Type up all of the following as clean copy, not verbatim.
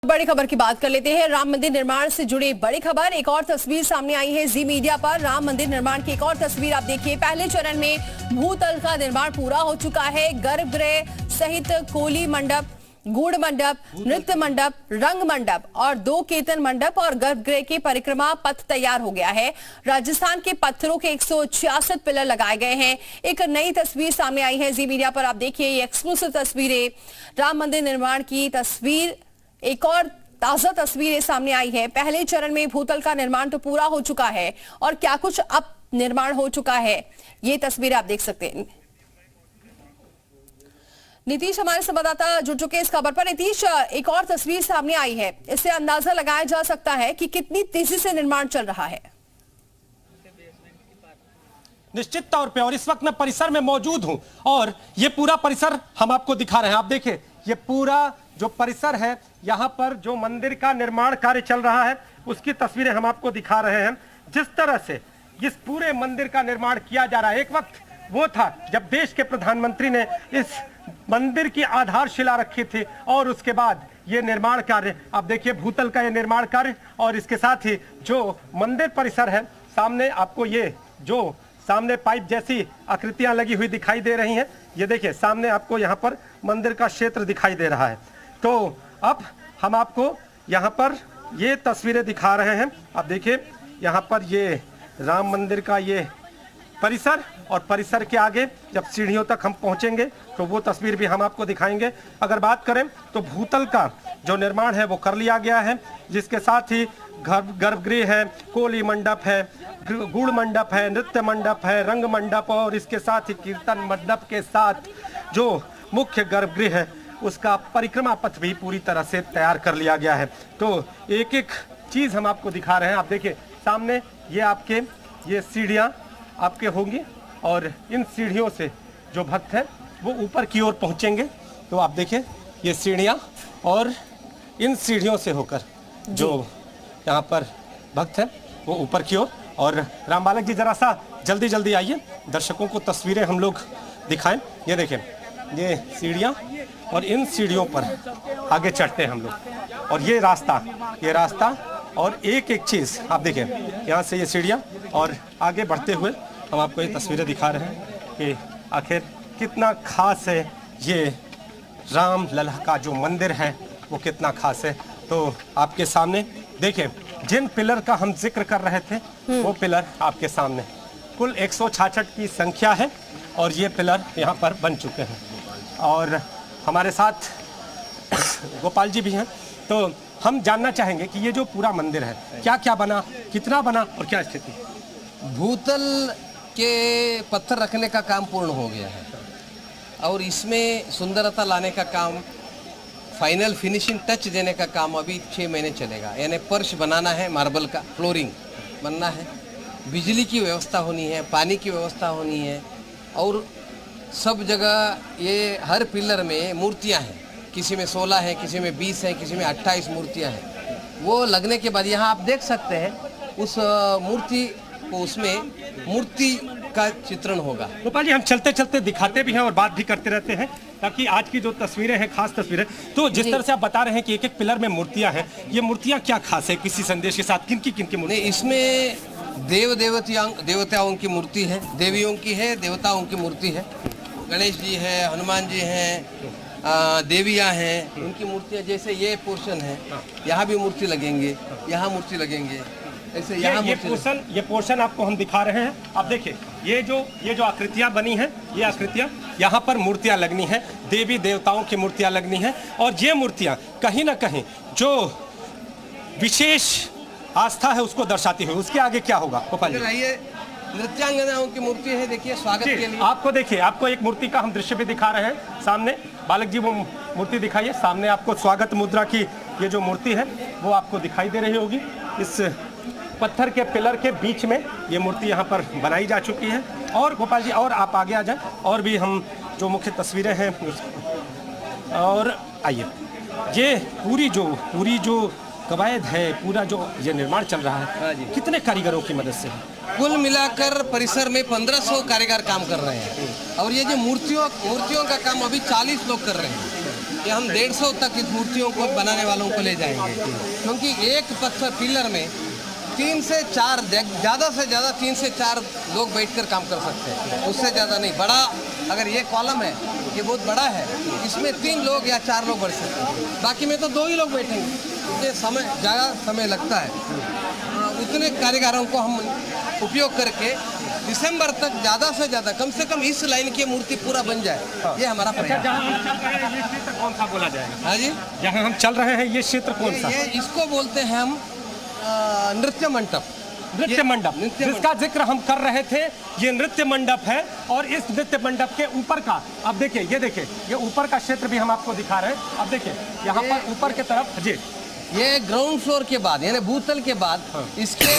बड़ी खबर की बात कर लेते हैं। राम मंदिर निर्माण से जुड़ी बड़ी खबर, एक और तस्वीर सामने आई है जी मीडिया पर। राम मंदिर निर्माण की एक और तस्वीर आप देखिए। पहले चरण में भूतल का निर्माण पूरा हो चुका है। गर्भगृह सहित कोली मंडप, गुड़ मंडप, नृत्य मंडप, रंग मंडप और 2 कीर्तन मंडप और गर्भगृह की परिक्रमा पथ तैयार हो गया है। राजस्थान के पत्थरों के 166 पिलर लगाए गए हैं। एक नई तस्वीर सामने आई है जी मीडिया पर, आप देखिए ये एक्सक्लूसिव तस्वीरें। राम मंदिर निर्माण की तस्वीर, एक और ताजा तस्वीर सामने आई है। पहले चरण में भूतल का निर्माण तो पूरा हो चुका है और क्या कुछ अब निर्माण हो चुका है, ये तस्वीर आप देख सकते हैं। नीतीश हमारे संवाददाता जुड़ चुके हैं इस खबर पर। नीतीश, एक और तस्वीर सामने आई है, इससे अंदाजा लगाया जा सकता है कि कितनी तेजी से निर्माण चल रहा है। निश्चित तौर पे, और इस वक्त मैं परिसर में मौजूद हूं और ये पूरा परिसर हम आपको दिखा रहे हैं। आप देखिए ये पूरा जो परिसर है, यहाँ पर जो मंदिर का निर्माण कार्य चल रहा है उसकी तस्वीरें हम आपको दिखा रहे हैं। जिस तरह से इस पूरे मंदिर का निर्माण किया जा रहा है, एक वक्त वो था जब देश के प्रधानमंत्री ने इस मंदिर की आधारशिला रखी थी और उसके बाद ये निर्माण कार्य, आप देखिए भूतल का ये निर्माण कार्य और इसके साथ ही जो मंदिर परिसर है, सामने आपको ये जो सामने पाइप जैसी आकृतियां लगी हुई दिखाई दे रही हैं। ये देखिए सामने आपको यहाँ पर मंदिर का क्षेत्र दिखाई दे रहा है। तो अब हम आपको यहाँ पर ये तस्वीरें दिखा रहे हैं। आप देखिए यहाँ पर ये राम मंदिर का ये परिसर और परिसर के आगे जब सीढ़ियों तक हम पहुँचेंगे तो वो तस्वीर भी हम आपको दिखाएंगे। अगर बात करें तो भूतल का जो निर्माण है वो कर लिया गया है, जिसके साथ ही गर्भगृह है, कोली मंडप है, गुड़ मंडप है, नृत्य मंडप है, रंग मंडप और इसके साथ ही कीर्तन मंडप के साथ जो मुख्य गर्भगृह है उसका परिक्रमा पथ भी पूरी तरह से तैयार कर लिया गया है। तो एक एक चीज़ हम आपको दिखा रहे हैं। आप देखिए सामने ये आपके ये सीढ़ियाँ आपके होंगी और इन सीढ़ियों से जो भक्त हैं वो ऊपर की ओर पहुँचेंगे। तो आप देखिए ये सीढ़ियाँ और इन सीढ़ियों से होकर जो यहाँ पर भक्त हैं वो ऊपर की ओर। और राम बालक जी जरा सा जल्दी जल्दी आइए, दर्शकों को तस्वीरें हम लोग दिखाएं। ये देखें ये सीढ़ियाँ और इन सीढ़ियों पर आगे चढ़ते हैं हम लोग और ये रास्ता और एक एक चीज़ आप देखें। यहाँ से ये सीढ़ियाँ और आगे बढ़ते हुए हम आपको ये तस्वीरें दिखा रहे हैं कि आखिर कितना खास है ये राम लल्ला का जो मंदिर है वो कितना खास है। तो आपके सामने देखें जिन पिलर का हम जिक्र कर रहे थे वो पिलर आपके सामने, कुल 166 की संख्या है और ये पिलर यहाँ पर बन चुके हैं। और हमारे साथ गोपाल जी भी हैं, तो हम जानना चाहेंगे कि ये जो पूरा मंदिर है क्या क्या बना, कितना बना और क्या स्थिति। भूतल के पत्थर रखने का काम पूर्ण हो गया है और इसमें सुंदरता लाने का काम, फाइनल फिनिशिंग टच देने का काम अभी 6 महीने चलेगा। यानी फर्श बनाना है, मार्बल का फ्लोरिंग बनना है, बिजली की व्यवस्था होनी है, पानी की व्यवस्था होनी है और सब जगह ये हर पिलर में मूर्तियां हैं। किसी में 16 है, किसी में 20 है, किसी में 28 मूर्तियां हैं। वो लगने के बाद यहाँ आप देख सकते हैं उस मूर्ति को, उसमें मूर्ति का चित्रण होगा। गोपाल जी हम चलते चलते दिखाते भी हैं और बात भी करते रहते हैं ताकि आज की जो तस्वीरें हैं खास तस्वीरें। तो जिस तरह से आप बता रहे हैं कि एक एक पिलर में मूर्तियां हैं, ये मूर्तियां क्या खास है, किसी संदेश के साथ, किन की मूर्ति? इसमें देवताओं की मूर्ति है, देवियों की है, देवताओं की मूर्ति है। गणेश जी है, हनुमान जी हैं, देवियाँ हैं, उनकी मूर्तियाँ। जैसे ये पोर्शन है, यहाँ भी मूर्ति लगेंगे, यहाँ मूर्ति लगेंगे, ऐसे यहाँ ये पोर्शन आपको हम दिखा रहे हैं। आप देखिए ये जो आकृतियाँ बनी हैं, ये आकृतियाँ यहाँ पर मूर्तियाँ लगनी हैं, देवी देवताओं की मूर्तियाँ लगनी हैं और ये मूर्तियाँ कहीं ना कहीं जो विशेष आस्था है उसको दर्शाती हुई। उसके आगे क्या होगा गोपाल जी? ये नृत्यांगनाओं की मूर्ति है, देखिए स्वागत के लिए। आपको देखिए, आपको एक मूर्ति का हम दृश्य भी दिखा रहे हैं सामने। बालक जी वो मूर्ति दिखाइए। सामने आपको स्वागत मुद्रा की ये जो मूर्ति है वो आपको दिखाई दे रही होगी। इस पत्थर के पिलर के बीच में ये मूर्ति यहाँ पर बनाई जा चुकी है। और गोपाल जी और आप आगे आ जाए और भी हम जो मुख्य तस्वीरें हैं और आइए। ये पूरी जो कवायद है, पूरा जो ये निर्माण चल रहा है, कितने कारीगरों की मदद से है? कुल मिलाकर परिसर में 1500 कारीगर काम कर रहे हैं और ये जो मूर्तियों का काम अभी 40 लोग कर रहे हैं। कि हम 150 तक इस मूर्तियों को बनाने वालों को ले जाएंगे, क्योंकि एक पत्थर पिलर में 3 से 4 ज़्यादा से ज़्यादा 3 से 4 लोग बैठकर काम कर सकते हैं, उससे ज़्यादा नहीं। बड़ा अगर ये कॉलम है, ये बहुत बड़ा है, इसमें 3 लोग या 4 लोग बैठ सकते हैं, बाकी में तो 2 ही लोग बैठेंगे। ये ज़्यादा समय लगता है। उतने कारीगरों को हम उपयोग करके दिसंबर तक ज़्यादा से ज़्यादा कम से कम इस लाइन की मूर्ति पूरा बन जाए, ये हमारा प्रयास। जहाँ हम चल रहे हैं ये क्षेत्र कौन सा बोला जाएगा? हाँ जी, जहाँ हम चल रहे हैं ये क्षेत्र कौन सा? ये इसको बोलते हैं हम नृत्य मंडप। नृत्य मंडप, जिसका जिक्र हम कर रहे थे, ये नृत्य मंडप है। और इस नृत्य मंडप के ऊपर का अब देखिए, ये देखिए, ये ऊपर का क्षेत्र भी हम आपको दिखा रहे हैं। अब देखिए यहाँ पर ऊपर की तरफ जी, ये ग्राउंड फ्लोर के बाद यानी भूतल के बाद इसके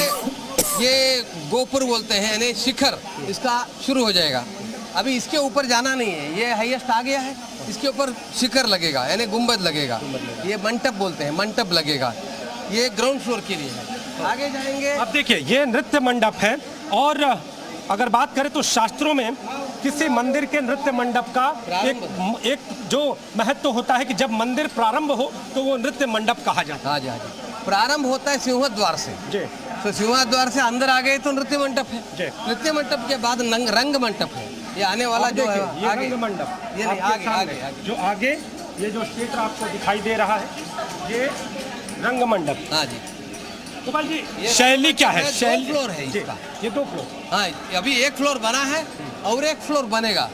ये गोपुर बोलते हैं यानी शिखर, इसका शुरू हो जाएगा। अभी इसके ऊपर जाना नहीं है, ये हाईएस्ट आ गया है, इसके ऊपर शिखर लगेगा यानी गुंबद लगेगा, ये मंटप बोलते हैं, मंटप लगेगा। ये ग्राउंड फ्लोर के लिए है, आगे जाएंगे। अब देखिए ये नृत्य मंडप है। और अगर बात करें तो शास्त्रों में किसी मंदिर के नृत्य मंडप का एक जो महत्व होता है कि जब मंदिर प्रारंभ हो तो वो नृत्य मंडप कहा जाता है। हाँ जी, हाँ जी। प्रारंभ होता है सिंह द्वार से जी, तो सिंह द्वार से अंदर आ गए तो नृत्य मंडप है। जी। नृत्य मंडप के बाद रंग मंडप है, ये आने वाला जो है ये आगे रंग मंडप, ये नहीं, आपके आगे सामने जो आगे ये जो क्षेत्र आपको दिखाई दे रहा है, ये रंग मंडप। हाँ जी। गोपाल जी शैली क्या है? शैली 2 फ्लोर है इसका। ये 2 फ्लोर। हाँ, अभी 1 फ्लोर बना है और 1 फ्लोर बनेगा,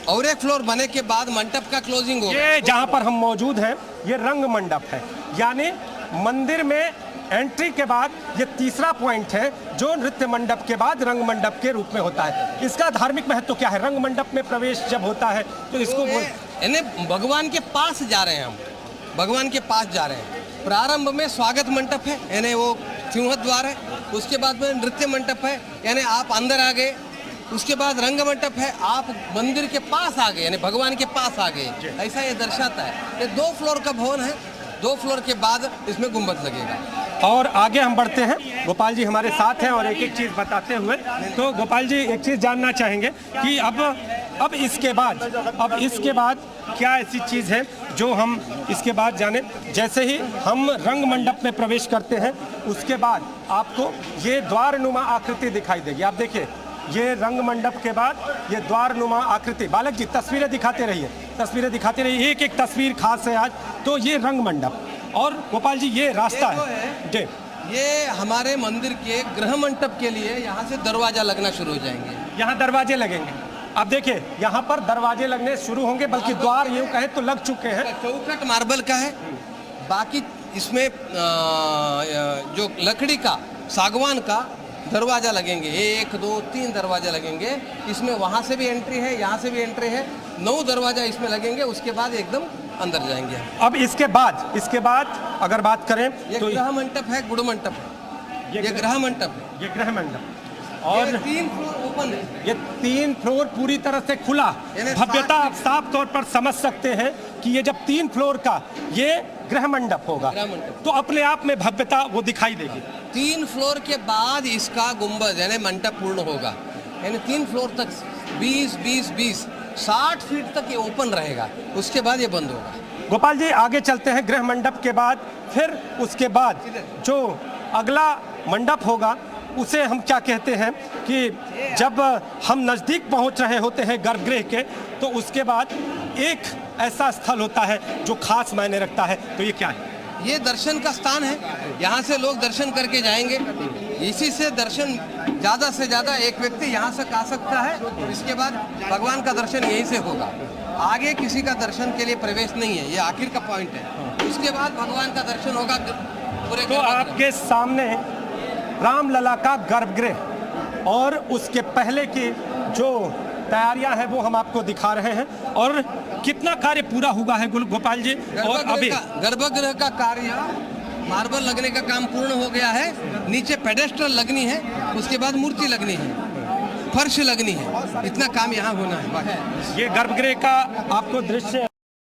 और 1 फ्लोर बने के बाद मंडप का क्लोजिंग होगा। ये जहाँ पर हम मौजूद हैं ये रंग मंडप है, यानी मंदिर में एंट्री के बाद ये तीसरा पॉइंट है जो नृत्य मंडप के बाद रंग मंडप के रूप में होता है। इसका धार्मिक महत्व क्या है? रंग मंडप में प्रवेश जब होता है तो इसको यानी भगवान के पास जा रहे हैं हम, भगवान के पास जा रहे हैं। प्रारंभ में स्वागत मंडप है यानी वो सिंह द्वार है, उसके बाद में नृत्य मंडप है यानी आप अंदर आ गए, उसके बाद रंग मंडप है, आप मंदिर के पास आ गए यानी भगवान के पास आ गए, ऐसा ये दर्शाता है। ये 2 फ्लोर का भवन है, 2 फ्लोर के बाद इसमें गुंबद लगेगा। और आगे हम बढ़ते हैं, गोपाल जी हमारे साथ हैं और एक एक चीज़ बताते हुए। तो गोपाल जी एक चीज़ जानना चाहेंगे कि अब इसके बाद क्या ऐसी चीज़ है जो हम इसके बाद जाने? जैसे ही हम रंग मंडप में प्रवेश करते हैं उसके बाद आपको ये द्वारनुमा आकृति दिखाई देगी। आप देखिए ये रंग मंडप के बाद ये द्वारनुमा आकृति। बालक जी तस्वीरें दिखाते रहिए, तस्वीरें दिखाते रहिए, एक एक तस्वीर खास है आज। तो ये रंग मंडप और गोपाल जी ये रास्ता है जी, ये हमारे मंदिर के गृह मंडप के लिए यहाँ से दरवाजा लगना शुरू हो जाएंगे। यहाँ दरवाजे लगेंगे। अब देखिए यहाँ पर दरवाजे लगने शुरू होंगे, बल्कि द्वार यूँ कहे तो लग चुके हैं। चौखट मार्बल का है, बाकी इसमें जो लकड़ी का सागवान का दरवाजा लगेंगे, 1 2 3 दरवाजा लगेंगे। इसमें वहाँ से भी एंट्री है, यहाँ से भी एंट्री है, 9 दरवाजा इसमें लगेंगे। उसके बाद एकदम अंदर जाएंगे। अब इसके बाद अगर बात करें तो गृह मंडप है, गुड़ मंडप है, ये गृह मंडप है, ये गृह मंडप। और 3 फ्लोर ओपन है, ये 3 फ्लोर पूरी तरह से खुला। भव्यता आप साफ तौर पर समझ सकते हैं कि ये जब 3 फ्लोर का ये गृह मंडप होगा तो अपने आप में भव्यता वो दिखाई देगी। 3 फ्लोर के बाद इसका गुंबद यानी मंडप पूर्ण होगा, यानी 3 फ्लोर तक 20 60 फीट तक ये ओपन रहेगा, उसके बाद ये बंद होगा। गोपाल जी आगे चलते हैं। गृह मंडप के बाद फिर उसके बाद जो अगला मंडप होगा उसे हम क्या कहते हैं कि जब हम नज़दीक पहुंच रहे होते हैं गर्भगृह के तो उसके बाद एक ऐसा स्थल होता है जो खास मायने रखता है। तो ये क्या है? ये दर्शन का स्थान है, यहाँ से लोग दर्शन करके जाएंगे। इसी से दर्शन ज़्यादा से ज़्यादा एक व्यक्ति यहाँ से आ सकता है, इसके बाद भगवान का दर्शन यहीं से होगा। आगे किसी का दर्शन के लिए प्रवेश नहीं है, ये आखिर का पॉइंट है। उसके बाद भगवान का दर्शन होगा पूरे। तो आपके सामने रामलला का गर्भगृह और उसके पहले की जो तैयारियां हैं वो हम आपको दिखा रहे हैं और कितना कार्य पूरा हुआ है गोपाल जी। और अभी गर्भगृह का कार्य मार्बल लगने का काम पूर्ण हो गया है, नीचे पेडेस्ट्रल लगनी है, उसके बाद मूर्ति लगनी है, फर्श लगनी है, इतना काम यहाँ होना है। ये गर्भगृह का आपको दृश्य